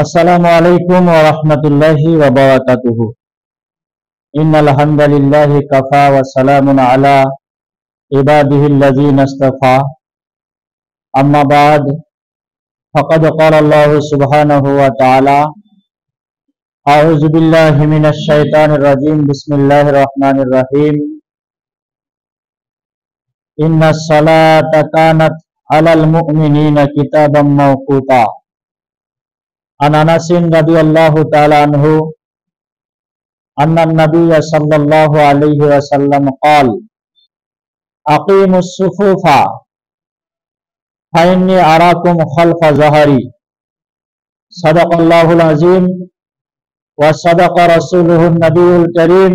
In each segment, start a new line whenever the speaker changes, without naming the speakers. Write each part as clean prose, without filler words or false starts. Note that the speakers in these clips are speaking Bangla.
আসসালামু আলাইকুম ওয়া রাহমাতুল্লাহি ওয়া বারাকাতুহু। ইন্নাল হামদালিল্লাহি কাফা ওয়া সালামুন আলা ইবাদিহিল্লাযীনা ইসতাফা। আম্মা বা'দ, ফাকাদ ক্বালা আল্লাহু সুবহানাহু ওয়া তাআলা, আউযু বিল্লাহি মিনাশ শাইতানির রাজীম, বিসমিল্লাহির রাহমানির রাহিম। ইন্নাস সালাতা কানাত আলাল মুমিনিনা কিতাবাম মাওকুতা। عن انس رضي الله تعالى عنه ان النبي صلى الله عليه وسلم قال اقيموا الصفوف فاني اراكم خلف ظهري صدق الله العظيم وصدق رسوله النبي الكريم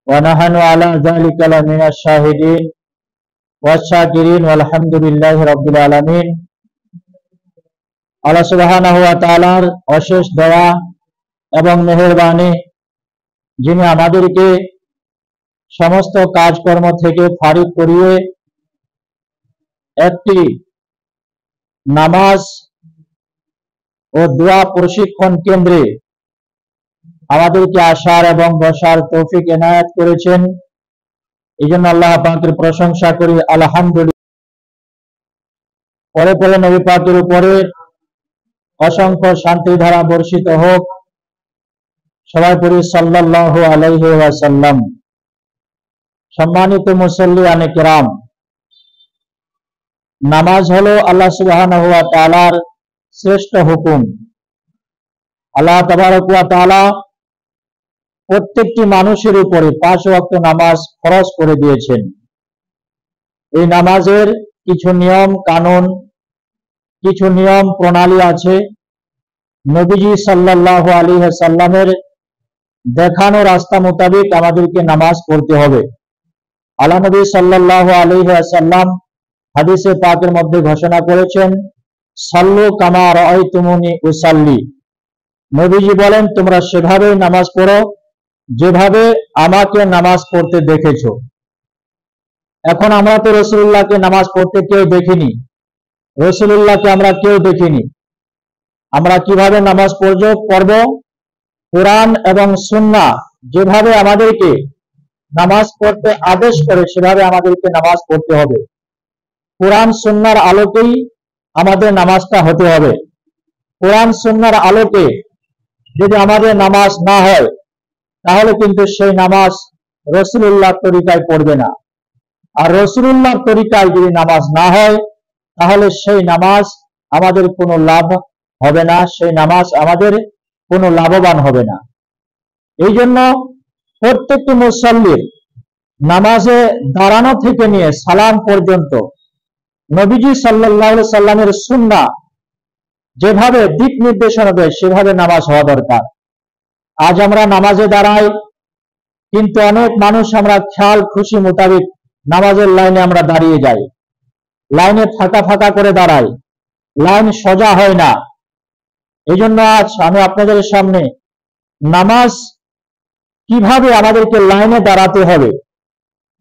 ونحن على ذلك لمن الشاهدين والشاكرين والحمد لله رب العالمين। আল্লাহ সুবহানাহু ওয়া তাআলার অশেষ দয়া এবং মেহেরবানি, যিনি আমাদেরকে সমস্ত কাজকর্ম থেকে ফারিগ করিয়ে একটি নামাজ ও দোয়া প্রশিক্ষণ কেন্দ্রে আমাদেরকে আসার এবং বসার তৌফিক এনায়েত করেছেন। এই জন্য আল্লাহ পাকের প্রশংসা করি, আলহামদুলিল্লাহ। পরে পরে নবী পাকের উপরে অসংখ্য শান্তি ধারা বর্ষিত হোক। সবাই পড়ি সাল্লাল্লাহু আলাইহি ওয়াসাল্লাম। সম্মানিত মুসল্লিয়ানে কিরাম, নামাজ হলো আল্লাহ সুবহানাহু ওয়া তাআলার শ্রেষ্ঠ হুকুম। আল্লাহ তাবারক ওয়া তাআলা প্রত্যেকটি মানুষের উপরে 5 ওয়াক্ত নামাজ ফরজ করে দিয়েছেন। এই নামাজের কিছু নিয়ম কানুন, কিছু নিয়ম প্রণালী আছে। নবীজি সাল্লাল্লাহু আলাইহি ওয়াসাল্লামের দেখানো রাস্তা মোতাবেক আমাদেরকে নামাজ পড়তে হবে। আল্লাহ নবী সাল্লাল্লাহু আলাইহি ওয়াসাল্লাম হাদিসে পাকের মধ্যে ঘোষণা করেছেন, সাল্লু কামা রাআইতুমুনি উসাল্লি। নবীজি বলেন, তোমরা সেভাবে নামাজ পড়ো যেভাবে আমাকে নামাজ পড়তে দেখেছো। এখন আমরা তো রাসূলুল্লাহকে নামাজ পড়তে কেউ দেখিনি, রাসূলুল্লাহকে আমরা কেউ দেখিনি। আমরা কিভাবে নামাজ পড়ব? কোরআন এবং সুন্নাহ যেভাবে আমাদেরকে নামাজ পড়তে আদেশ করে সেভাবে আমাদেরকে নামাজ পড়তে হবে। কোরআন সুন্নাহর আলোকেই আমাদের নামাজটা হতে হবে। কোরআন সুন্নাহর আলোকে যদি আমাদের নামাজ না হয়, তাহলে কিন্তু সেই নামাজ রাসূলুল্লাহর তরিকায় পড়বে না। আর রাসূলুল্লাহর তরিকায় যদি নামাজ না হয়, তাহলে সেই নামাজ আমাদের কোনো লাভ হবে না, সেই নামাজ আমাদের কোনো লাভবান হবে না। এই জন্য প্রত্যেকটি মুসল্লির নামাজে দাঁড়ানো থেকে নিয়ে সালাম পর্যন্ত নবীজি সাল্লাল্লাহু আলাইহি সাল্লামের সুন্নাহ যেভাবে দিক নির্দেশনা দেয় সেভাবে নামাজ হওয়া দরকার। আজ আমরা নামাজে দাঁড়াই, কিন্তু অনেক মানুষ আমরা খেয়াল খুশি মোতাবেক নামাজের লাইনে আমরা দাঁড়িয়ে যাই, লাইনে ফাঁকা ফাঁকা করে দাঁড়াই, লাইন সোজা হয় না। এই জন্য আজ আমি আপনাদের সামনে নামাজ কিভাবে আমাদেরকে লাইনে দাঁড়াতে হবে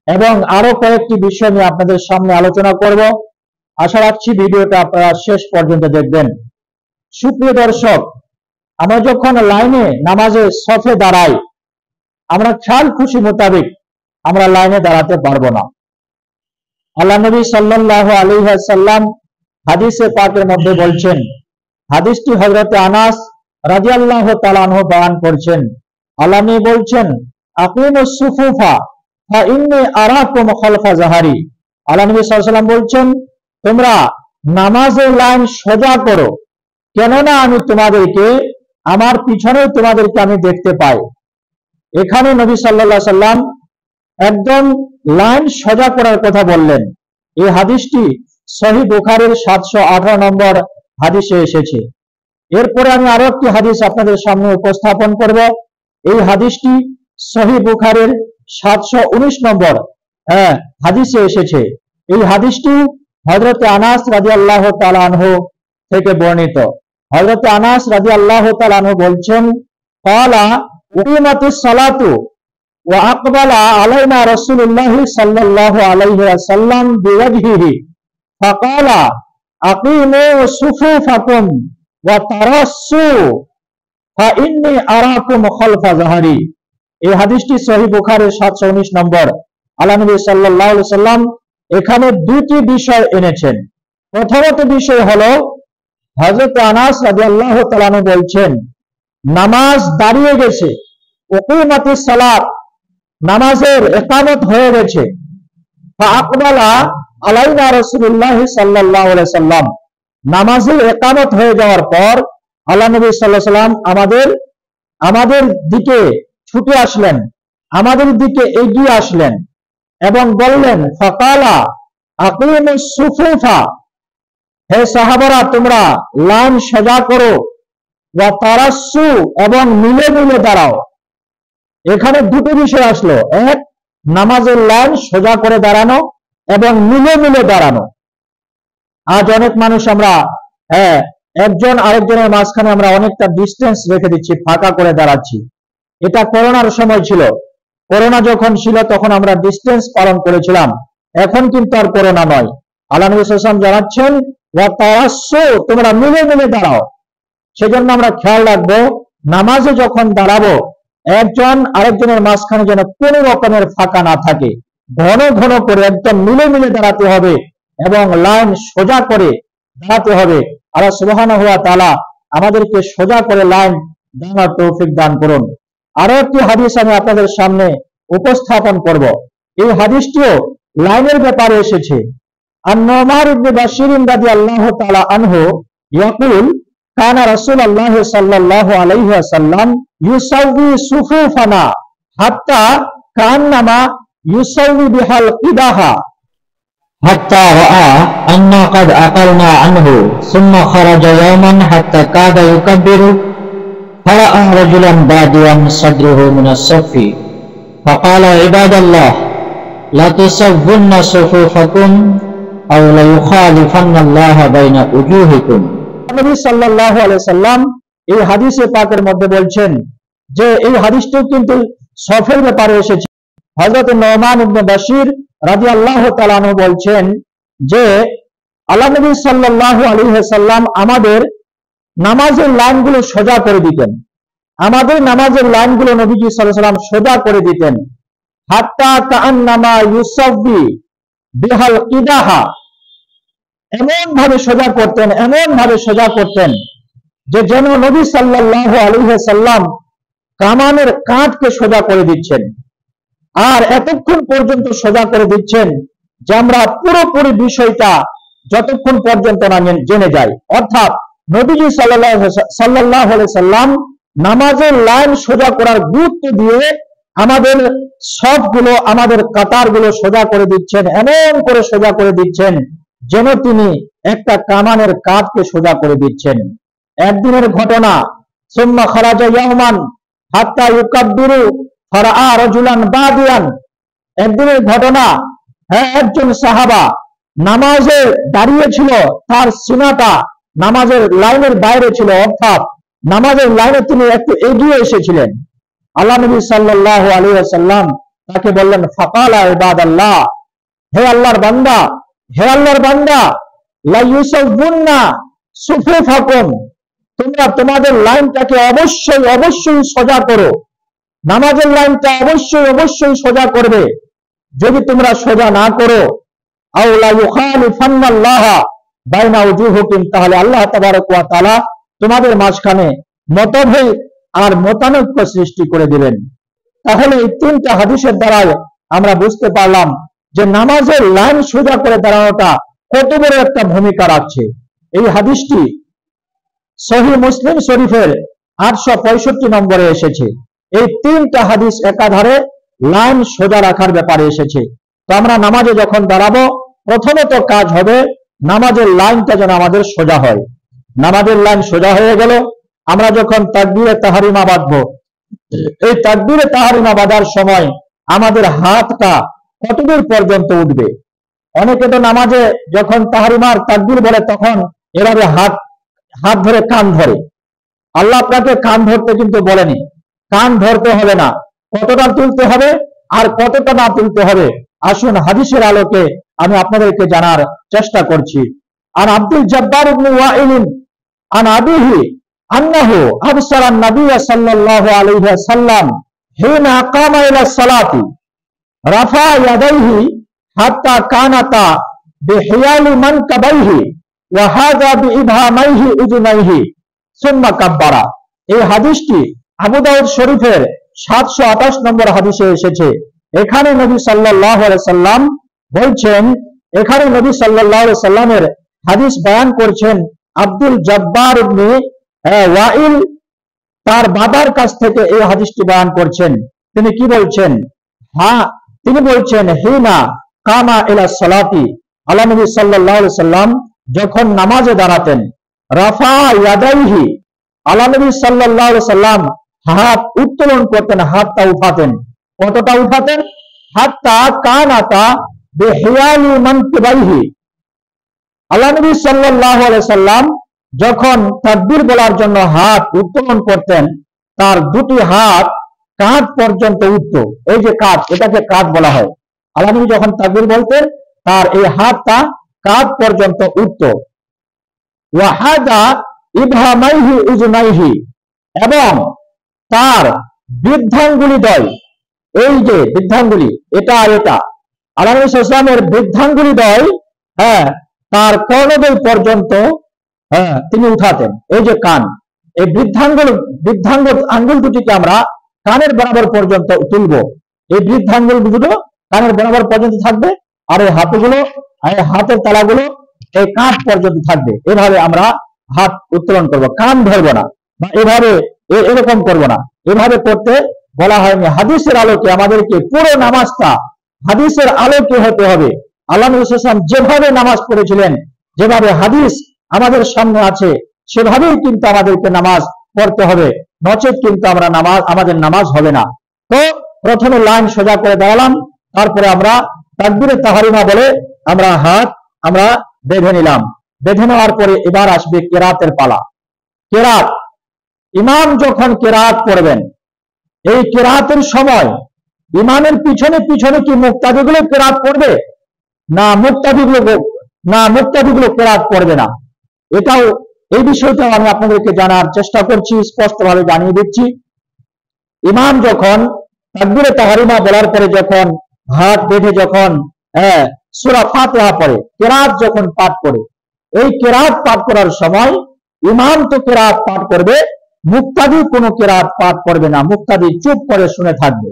এবং আরো কয়েকটি বিষয় নিয়ে আপনাদের সামনে আলোচনা করব। আশা রাখছি ভিডিওটা আপনারা শেষ পর্যন্ত দেখবেন। সুপ্রিয় দর্শক, আমরা যখন লাইনে নামাজে সফে দাঁড়াই, আমরা খেয়াল খুশি মোতাবেক আমরা লাইনে দাঁড়াতে পারবো না। আল্লাহ নবী সাল্লাল্লাহু আলাইহি ওয়াসাল্লাম হাদিসে পাকের মধ্যে বলছেন, হাদিসটি হযরত আনাস রাদিয়াল্লাহু তাআলা আনহু বয়ান করছেন। আল্লাহ নবী বলছেন, আকিমুস সুফুফা ফা ইন্নী আরাকুম খালফা যাহারি। আল্লাহ নবী সাল্লাল্লাহু আলাইহি ওয়াসাল্লাম বলছেন, তোমরা নামাজের লাইন সোজা করো, কেননা আমি তোমাদেরকে আমার পিছনে তোমাদেরকে আমি দেখতে পাই। এখানে নবী সাল্লাল্লাহু আলাইহি ওয়াসাল্লাম একদম লাইন সোজা করার কথা বললেন। এই হাদিসটি সহিহ বুখারীর 718 নম্বর হাদিসে এসেছে। এরপরে আমি আরো একটি হাদিস আপনাদের সামনে উপস্থাপন করব। এই হাদিসটি সহিহ বুখারীর 719 নম্বর হাদিসে এসেছে। এই হাদিসটি হযরত আনাস রাদিয়াল্লাহু তাআলা আনহু থেকে বর্ণিত। হযরত আনাস রাদিয়াল্লাহু তাআলা আনহু বলছেন, ক্বালা উকিমাতুস সালাতু ওয়া আকবালা আলাইনা রাসূলুল্লাহ সাল্লাল্লাহু আলাইহি ওয়াসাল্লাম বিওয়াজহিহি ফাকালা আকিমু সুফুফাকুম ওয়া তারাসসু ফা ইন্নী আরাকুম খালফা যাহরি। এই হাদিসটি সহিহ বুখারীর 719 নম্বর। আল্লাহ নবী সাল্লাল্লাহু আলাইহি সাল্লাম এখানে দুটি বিষয় এনেছেন। প্রথমত বিষয় হলো হযরত আনাস রাদিয়াল্লাহু তাআলা আনহু বলছেন, নামাজ দাঁড়িয়ে গেছে, উকিমাতিস সালাত, নামাজের ইকামত হয়ে গেছে। ফাআকবালা আলাইনা রাসূলুল্লাহ সাল্লাল্লাহু আলাইহি সাল্লাম, নামাজের ইকামত হয়ে যাওয়ার পর আল্লাহ নবী সাল্লাল্লাহু আলাইহি সাল্লাম আমাদের দিকে ছুটে আসলেন, আমাদের দিকে এগিয়ে আসলেন এবং বললেন, ফাকালা আকিমুস সুফুফা, হে সাহাবারা তোমরা লাইন সোজা করো, ওয়া তারাসসু এবং মিলে মিলে দাঁড়াও। এখানে দুটো বিষয় আসলো, এক নামাজের লাইন সোজা করে দাঁড়ানো এবং মিলে মিলে দাঁড়ানো। আজ অনেক মানুষ আমরা একজন আরেকজনের মাঝখানে আমরা অনেকটা ডিস্টেন্স রেখে দিচ্ছি, ফাঁকা করে দাঁড়াচ্ছি। এটা করোনার সময় ছিল, করোনা যখন ছিল তখন আমরা ডিস্টেন্স পালন করেছিলাম, এখন কিন্তু আর করোনা নয়। আল্লাহ নবী সাল্লাল্লাহু আলাইহি ওয়াসাল্লাম জানাচ্ছেন ওয়া তারাসসু, তোমরা মিলে মিলে দাঁড়াও। সেজন্য আমরা খেয়াল রাখবো, নামাজে যখন দাঁড়াবো একজন আরেকজনের মাঝখানে যেন কোনো রকমের ফাঁকা না থাকে, ঘন ঘন করে একদম মিলে মিলে দাঁড়াতে হবে এবং লাইন সোজা করে দাঁড়াতে হবে। আল্লাহ সুবহানাহু ওয়া তাআলা আমাদেরকে সোজা করে লাইন দাঁড়ানোর তৌফিক দান করুন। আরো একটি হাদিস আমি আপনাদের সামনে উপস্থাপন করব। এই হাদিসটিও লাইনের ব্যাপারে এসেছে। আন-নুমান ইবনে বাশির রাদিয়াল্লাহু তাআলা আনহু ইয়াকুল, কানা রাসূলুল্লাহ সাল্লাল্লাহু আলাইহি ওয়াসাল্লাম ইউসাউবি সুফুফানা হাত্তা কান্নামা ইউসাউবি বিহাল কিদাহা হাত্তা রাআ আন্না কাদ আকালনা আনহু সুম্মা খারাজা ইয়াওমান হাত্তা কাদা ইউকাব্বিরু ফারাআ রাজুলান বাদিয়ান সাদরুহু মিনাস সাফি ফাকালা ইবাদাল্লাহ লা তুসাব্বুন্না সুফুফাকুম আও লা ইউখালিফান্নাল্লাহা বাইনা উজুহিকুম। নবী সাল্লাল্লাহু আলাইহি সাল্লাম এই হাদিসে পাকের মধ্যে বলছেন যে এই হাদিসটি কিন্তু সফের ব্যাপারে এসেছে। হযরত নুমান ইবনে বাশির রাদিয়াল্লাহু তাআলা আনহু বলছেন যে আল্লাহ নবী সাল্লাল্লাহু আলাইহি সাল্লাম আমাদের নামাজের লাইনগুলো সোজা করে দিতেন, আমাদের নামাজের লাইনগুলো নবীজি সাল্লাল্লাহু আলাইহি সাল্লাম সোজা করে দিতেন। হাত্তা কান্নামা ইউসাব্বি বিহাল কিদাহা, এমন ভাবে সোজা করতেন যে যেন নবী সাল্লাল্লাহু আলাইহি সাল্লাম কামানের কাঁধকে সোজা করে দিচ্ছেন। আর এতক্ষণ পর্যন্ত সোজা করে দিচ্ছেন যে আমরা পুরোপুরি বিষয়টা যতক্ষণ পর্যন্ত না জেনে যাই। অর্থাৎ নবীজি সাল্লাল্লাহু আলাইহি সাল্লাম নামাজের লাইন সোজা করার গুরুত্ব দিয়ে আমাদের সবগুলো, আমাদের কাতারগুলো সোজা করে দিচ্ছেন, এমন করে সোজা করে দিচ্ছেন যেন তিনি একটা কামানের কাঁধকে সোজা করে দিচ্ছেন। একদিনের ঘটনা, সুম্মা খারাজা ইয়াওমান হাত্তা ইউকাব্বিরু ফারাআ রাজুলান বাদিয়ান। একদিনের ঘটনা, একজন সাহাবা নামাজে দাঁড়িয়ে ছিল, তার সিনাটা নামাজের লাইনের বাইরে ছিল, অর্থাৎ নামাজের লাইনে তিনি একটু এগিয়ে এসেছিলেন। আল্লাহ নবী সাল্লাল্লাহু আলাইহি ওয়াসাল্লাম তাকে বললেন, ফাকালা ইবাদাল্লাহ, হে আল্লাহর বান্দা, হে আল্লাহর বান্দা, লা ইউসাব্বুন্না সুফুফাকুম, তোমরা তোমাদের লাইনটাকে অবশ্যই অবশ্যই সোজা করো, নামাজের লাইনটা অবশ্যই অবশ্যই সোজা করবে। যদি তোমরা সোজা না করো, আও লা ইউখালিফান্নাল্লাহা বাইনা উজুহিকুম, তাহলে আল্লাহ তাবারক ওয়া তাআলা তোমাদের মাঝখানে মতভেদ আর মতানৈক্য সৃষ্টি করে দিবেন। তাহলে এই তিনটা হাদিসের দ্বারা আমরা বুঝতে পারলাম যে নামাজের লাইন সোজা করে দাঁড়ানোটা কত বড় একটা ভূমিকা রাখছে। এই হাদিসটি সহিহ মুসলিম শরীফের 865 নম্বরে এসেছে। এই তিনটা হাদিস একাধারে লাইন সোজা রাখার ব্যাপারে এসেছে। তো আমরা নামাজে যখন দাঁড়াবো, প্রথমত কাজ হবে নামাজের লাইনটা যেন আমাদের সোজা হয়। নামাজের লাইন সোজা হয়ে গেল, আমরা যখন তাকবীরে তাহরিমা বাঁধবো, এই তাকবীরে তাহরিমা বাঁধার সময় আমাদের হাতটা কতদূর পর্যন্ত উঠবে। অনেকে তো নামাজে যখন তাহরিমার তাকবীর বলে তখন এভাবে হাত ধরে কান ধরে। আল্লাহ আপনাকে কান ধরতে কিন্তু বলেনি, কান ধরতে হবে না, কতটা তুলতে হবে আর কতটা না তুলতে হবে আসুন হাদিসের আলোকে আমি আপনাদেরকে জানার চেষ্টা করছি। আর আব্দুল জব্বার ইবনে ওয়াইল আন আবিহি আন্নাহু আবসারা নবী সাল্লাল্লাহু আলাইহি ওয়াসাল্লাম হিনা কামা ইলা সালাতি রাফা ইয়াদাইহি হাত্তা কানাতা বিহিয়ালি মানকাবাইহি ওয়া হাযা বিইবহামাইহি উযুনাইহি সুম্মা কাব্বারা। এই হাদিসটি আবু দাউদ শরীফের 728 নম্বর হাদিসে এসেছে। এখানে নবী সাল্লাল্লাহু আলাইহি সাল্লাম বলছেন, এখানে নবী সাল্লাল্লাহু আলাইহি সাল্লামের হাদিস বয়ান করছেন আব্দুল জব্বার ইবনে ওয়াইল, তার বাবার কাছ থেকে এই হাদিসটি বয়ান করছেন। তিনি কি বলছেন? তিনি বলছেন হিনা কামা ইলা সালাতি, আল্লাহ নবী সাল্লাল্লাহু আলাইহি সাল্লাম যখন নামাজে দাঁড়াতেন, রাফা ইয়াদাইহি, আল্লাহ নবী সাল্লাল্লাহু আলাইহি সাল্লাম হাত উত্তোলন করতেন, হাতটা উঠাতেন। কতটা উঠাতেন? হাত্তা কানাতা বিহিয়ালি মানকিবাইহি, আল্লাহ নবী সাল্লাল্লাহু আলাইহি সাল্লাম যখন তাকবীর বলার জন্য হাত উত্তোলন করতেন, তার দুটি হাত কাঁধ পর্যন্ত উঠত। এই যে কাঁধ, এটাকে কাঁধ বলা হয়। আল্লাহ নবী যখন তাকবীর বলতেন, তার এই হাতটা কাঁধ পর্যন্ত উঠত। ওয়া হাযা ইবহামাইহি উযুনাইহি, এবং তার বৃদ্ধাঙ্গুলি দ্বয়, এই যে বৃদ্ধাঙ্গুলি, এটা আর এটা, আল্লাহ নবী সাল্লাল্লাহু আলাইহি ওয়াসাল্লামের বৃদ্ধাঙ্গুলি দ্বয় তার কর্ণদ্বয় পর্যন্ত তিনি উঠাতেন। এই যে কান, এই বৃদ্ধাঙ্গ আঙ্গুল দুটিকে আমরা কানের বরাবর পর্যন্ত তুলব। এই বৃদ্ধাঙ্গুল দুটো কানের বরাবর পর্যন্ত থাকবে, আর এই হাতগুলো, হাতের তালাগুলো এই কাঁধ পর্যন্ত থাকবে। এভাবে আমরা হাত উত্তোলন করব, কান ধরবো না, বা এভাবে এরকম করবো না। এভাবে করতে বলা হয়নি। হাদিসের আলোকে আমাদেরকে পুরো নামাজটা হাদিসের আলোকে হতে হবে। আল্লাহ নবী সাল্লাল্লাহু আলাইহি ওয়াসাল্লাম যেভাবে নামাজ পড়েছিলেন, যেভাবে হাদিস আমাদের সামনে আছে, সেভাবেই কিন্তু আমাদেরকে নামাজ পড়তে হবে, নচেত কিন্তু আমাদের নামাজ হবে না। তো প্রথমে লাইন সোজা করে দাঁড়ালাম, তারপরে আমরা তাকবীরে তাহরিমা বলে আমরা হাত বেঁধে নিলাম। বেঁধে নেওয়ার পরে এবার আসবে কেরাতের পালা। কেরাত, ইমাম যখন কেরাত পড়বেন, এই কেরাতের সময় ইমামের পিছনে পিছনে কি মুক্তাদিগুলো কেরাত পড়বে? না, মুক্তাদিগুলো কেরাত পড়বে না। এটাও, এই বিষয়টাও আমি আপনাদেরকে জানার চেষ্টা করছি, স্পষ্টভাবে জানিয়ে দিচ্ছি। ইমাম যখন তাকবীরে তাহরিমা বলার পরে যখন হাত বেঁধে যখন সূরা ফাতিহা পড়ে, কেরাত যখন পাঠ করে, এই কেরাত পাঠ করার সময় ইমাম তো কেরাত পাঠ করবে, মুক্তাদি কোনো কেরাত পাঠ করবে না, মুক্তাদি চুপ করে শুনে থাকবে।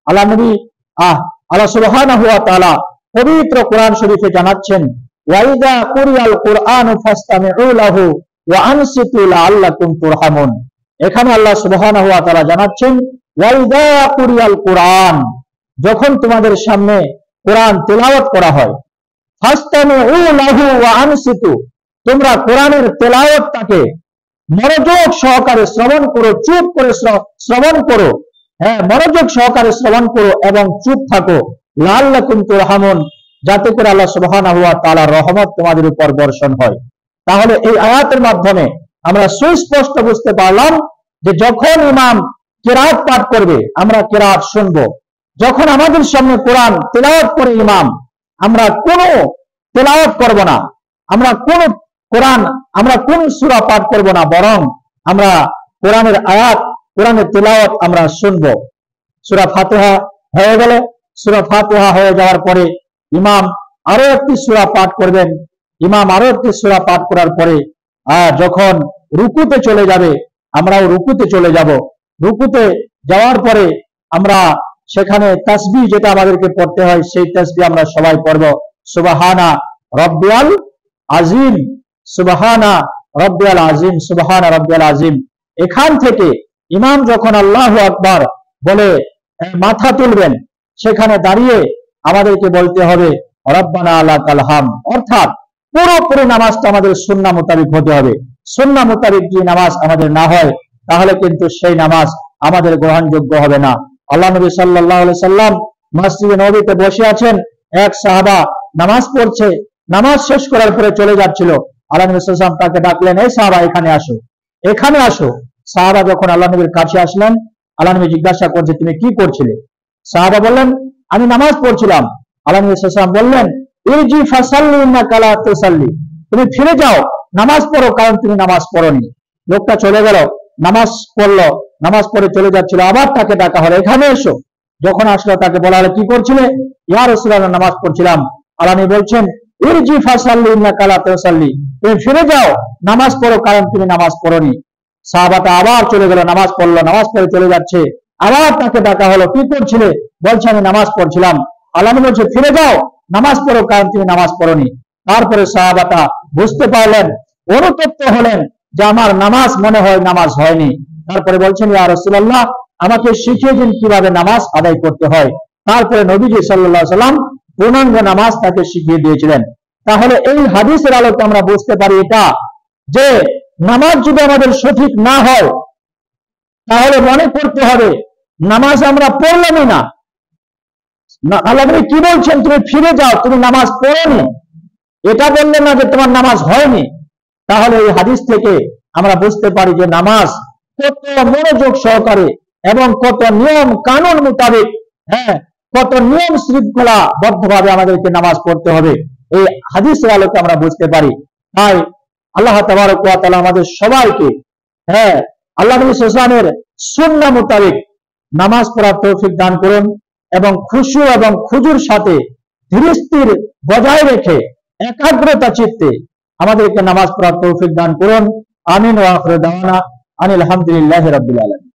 আল্লাহ সুবহানাহু ওয়া তাআলা পবিত্র কোরআন শরীফে জানাচ্ছেন, ওয়াইদা কুরিয়াল কুরআনু ফাসতামিউ লাহু ওয়া আনসিতু লাআল্লাকুম তুরহামুন। এখানে আল্লাহ সুবহানাহু ওয়া তাআলা জানাচ্ছেন, ওয়াইদা কুরিয়াল কুরআন, যখন তোমাদের সামনে কোরআন তেলাওয়াত করা হয়, ফাসতামিউ লাহু ওয়া আনসিতু, তোমরা কোরআনের তেলাওয়াতটাকে মনোযোগ সহকারে শ্রবণ করো, চুপ করে শ্রবণ করো, মনোযোগ সহকারে শ্রবণ করো এবং চুপ থাকো, লাআল্লাকুম তুরহামুন, যাতে করে আল্লাহ সুবহানাহু ওয়া তাআলার রহমত তোমাদের উপর বর্ষণ হয়। তাহলে এই আয়াতের মাধ্যমে আমরা সুস্পষ্ট বুঝতে পারলাম যে যখন ইমাম কেরাত পাঠ করবে, আমরা কেরাত শুনবো। যখন আমাদের সামনে কোরআন তেলাওয়াত করে ইমাম, আমরা কোনো তেলাওয়াত করব না, আমরা কোন সূরা পাঠ করব না, বরং আমরা কোরআনের আয়াত, কোরআনের তেলাওয়াত আমরা শুনবো। সূরা ফাতিহা হয়ে গেল, সূরা ফাতিহা হয়ে যাওয়ার পরে ইমাম আরো একটি সূরা পাঠ করবেন। ইমাম আরো একটি সূরা পাঠ করার পরে যখন রুকুতে চলে যাবে, আমরাও রুকুতে চলে যাব। রুকুতে যাওয়ার পরে আমরা সেখানে তাসবিহ যেটা আমাদেরকে পড়তে হয়, সেই তাসবিহ আমরা সবাই পড়ব, সুবহানা রাব্বিয়াল আযীম, সুবহানা রাব্বিয়াল আযীম, সুবহানা রাব্বিয়াল আযীম। এখান থেকে ইমাম যখন আল্লাহু আকবার বলে মাথা তুলবেন, সেখানে দাঁড়িয়ে আমাদেরকে বলতে হবে রব্বানা লাকাল হামদ, অর্থাৎ পুরোপুরি নামাজটা আমাদের সুন্নাহ মোতাবেক হতে হবে। সুন্নাহ মোতাবেক যদি নামাজ আমাদের না হয়, তাহলে কিন্তু সেই নামাজ আমাদের গ্রহণযোগ্য হবে না। আল্লাহ নবী সাল্লাল্লাহু আলাইহি সাল্লাম মসজিদে নববীতে বসে আছেন, এক সাহাবা নামাজ পড়ছে, নামাজ শেষ করার পরে চলে যাচ্ছিল। আল্লাহ নবী সাল্লাল্লাহু আলাইহি ওয়াসাল্লাম তাকে ডাকলেন, এই সাহাবা এখানে আসো, এখানে আসো। সাহাবা যখন আল্লাহ নবীর কাছে আসলেন, আল্লাহ নবী জিজ্ঞাসা করছে, তুমি কি করছিলে? সাহাবা বললেন, আমি নামাজ পড়ছিলাম। আল্লাহ নবী সাল্লাল্লাহু আলাইহি ওয়াসাল্লাম বললেন, ইরজি ফাসাল্লি ইন্নাকা লা তুসাল্লি, তুমি ফিরে যাও, নামাজ পড়ো, কারণ তুমি নামাজ পড়োনি। লোকটা চলে গেল, নামাজ পড়লো, নামাজ পড়ে চলে যাচ্ছিল, আবার তাকে ডাকা হলো, এখানে এসো। যখন আসলো তাকে বলা হলো, কি করছিলে? ইয়া রাসূলুল্লাহ, নামাজ পড়ছিলাম। আল্লাহ বলছেন, ইরজি ফাসাল্লি ইন্নাকা লা তুসাল্লি, তুমি ফিরে যাও, নামাজ পড়ো, কারণ তুমি নামাজ পড়োনি। সাহাবাটা আবার চলে গেল, নামাজ পড়লো, নামাজ পড়ে চলে যাচ্ছে, আবার তাকে ডাকা হলো, কি করছিলে? বলছে, আমি নামাজ পড়ছিলাম। আল্লাহ বলছে, ফিরে যাও, নামাজ পড়ো, কারণ তুমি নামাজ পড়োনি। তারপরে সাহাবাটা বুঝতে পারলেন, অনুতপ্ত হলেন যে আমার নামাজ মনে হয় নামাজ হয়নি। তারপরে বলছেন, ইয়া রাসূলুল্লাহ, আমাকে শিখিয়ে দিন কিভাবে নামাজ আদায় করতে হয়। তারপরে নবীজি সাল্লাল্লাহু আলাইহি ওয়াসাল্লাম পূর্ণাঙ্গ নামাজ তাকে শিখিয়ে দিয়েছিলেন। তাহলে এই হাদিসের আলোকে আমরা বুঝতে পারি এটা, যে নামাজ যদি আমাদের সঠিক না হয়, তাহলে মনে করতে হবে নামাজ আমরা পড়লামই না। আল্লাহ কি বলছেন? তুমি ফিরে যাও, তুমি নামাজ পড়োনি, এটা বললেন না যে তোমার নামাজ হয়নি। তাহলে এই হাদিস থেকে আমরা বুঝতে পারি যে নামাজ কত মনোযোগ সহকারে এবং কত নিয়ম কানুন মোতাবেক, কত নিয়ম শৃঙ্খলা বদ্ধভাবে আমাদেরকে নামাজ পড়তে হবে, এই হাদিসের আলোকে আমরা বুঝতে পারি। তাই আল্লাহ তাবারক ওয়া তাআলা আমাদের সবাইকে আল্লাহ নবী সাল্লাল্লাহু আলাইহি ওয়াসাল্লামের সুন্নাহ মোতাবেক নামাজ পড়ার তৌফিক দান করুন, এবং খুশু এবং খুজুর সাথে ধীরস্থির বজায় রেখে একাগ্রতা চিত্তে আমাদেরকে নামাজ পড়ার তৌফিক দান করুন। আমিন ওয়া আখিরু দাওয়ানা আনিল হামদুলিল্লাহি রাব্বিল আলামিন।